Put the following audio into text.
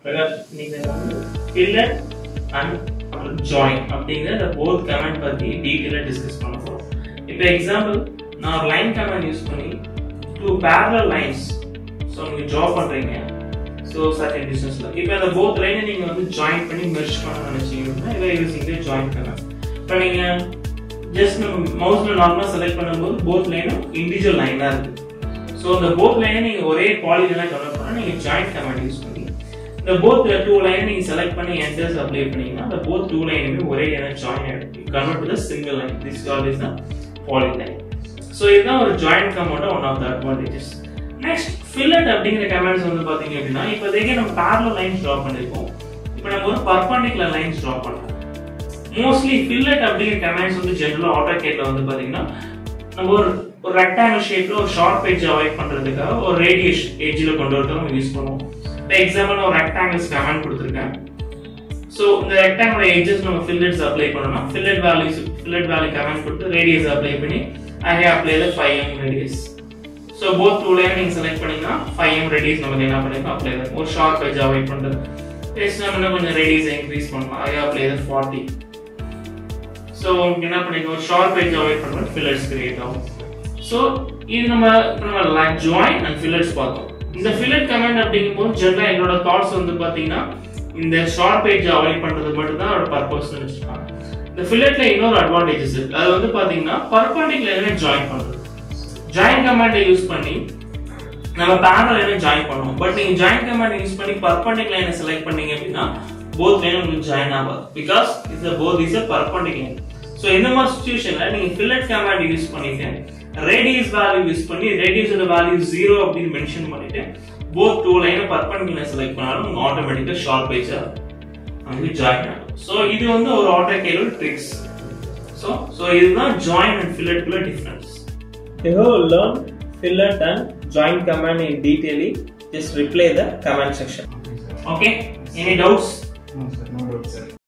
fillet and join அப்படிங்கற the both command பத்தி டீடைலா discuss பண்ண போறோம். இப்போ எக்ஸாம்பிள் நான் ஒரு லைன் கமாண்ட் யூஸ் பண்ணி two parallel lines சோ நீங்க draw பண்றீங்க. சோ certain distanceல இப்போ அந்த both line நீங்க வந்து join பண்ணி merge பண்ண நினைச்சீங்கன்னா இத யூசிங் தி join command. இப்போ நீங்க just மவுஸ்ல நார்மலா செலக்ட் பண்ணும்போது both line இண்டிவிஜுவல் லைனா இருக்கு. சோ அந்த both line நீங்க ஒரே பாலிகனா கன்வர்ட் பண்ணா நீங்க join command யூஸ் பண்ணி the both two line நீங்க செலக்ட் பண்ணி enters அப்ளை பண்ணீங்கன்னா the both two line ஒரே லைனா join ஆயிடும். Convert to the single line. This is called as the polyline. So இதுதான் ஒரு join command one of the advantages. Next fillet அப்படிங்கற commands வந்து பாத்தீங்க அப்படினா இப்போதைக்கு நம்ம parallel lines draw பண்ணிருக்கோம். இப்போ நம்ம ஒரு perpendicular lines draw பண்ணலாம். Mostly fillet அப்படிங்கற கமாண்ட்ஸ் வந்து ஜெனரலா AutoCAD ல வந்து பாத்தீங்கன்னா நம்ம ஒரு rectangle shape ல ஒரு sharp edge அவாய்ட் பண்றதுக்காக ஒரு radius edgeல கொண்டு வரதுக்கு நம்ம யூஸ் பண்ணுவோம். For example நான் ஒரு rectangles command கொடுத்திருக்கேன். So இந்த rectangle edges நம்ம fillets apply பண்ணனும். Fillet value command கொடுத்து radius apply பண்ணி I apply the 5mm radius. So both two line நீங்க செலக்ட் பண்ணீங்கன்னா 5mm radius நமக்கு என்ன பண்ணிருக்கோம் அப்ளை பண்ணலாம். ஒரு sharp edge அவாய்ட் பண்றது. நெக்ஸ்ட் நம்ம கொஞ்சம் radius இன்கிரீஸ் பண்ணலாம். I apply the 40. So என்ன பண்ணிருக்கோம் ஒரு sharp edge அவாய்ட் பண்றது fillets கிரியேட் ஆகும். So இது நம்ம join and fillets பார்த்தோம். இந்த fillet command அப்படிங்கும்போது ஜெனரலா என்னோட தாட்ஸ் வந்து பாத்தீங்கன்னா இந்த ஷார்ப் எட்ஜ் அவாய்ட் பண்றது மட்டும் தான் அதோட பர்பஸ் நினைச்சுப்பாங்க. இந்த filletல இன்னொரு அட்வான்டேஜஸ் இருக்கு. அது வந்து பாத்தீங்கன்னா perpendicular லைனை ஜாயின் பண்றது. ஜாயின் கமாண்டை யூஸ் பண்ணி நம்ம parallel லைனை ஜாயின் பண்ணுவோம். பட் நீங்க ஜாயின் கமாண்டை யூஸ் பண்ணி perpendicular லைனை செலக்ட் பண்ணீங்க அப்படினா both லைன் உங்களுக்கு ஜாயின் ஆகாது. because both is a perpendicular. So இந்த மாதிரி சிச்சுவேஷன்ல நீங்க fillet command யூஸ் பண்ணீங்க radius value யூஸ் பண்ணி radius ஓட வேல்யூ 0 அப்படி மென்ஷன் பண்ணிட்டு both two line perpendicular select பண்ணாலும் automatically sharp edge அங்க ஜாயின் ஆகும். சோ இது வந்து ஒரு AutoCAD ஓட ட்ரிக்ஸ். சோ இதுதான் join and fillet குள்ள difference. You have learned fillet and join command in detail. Just reply the comment section. Okay? Any doubts? No sir, no doubts sir.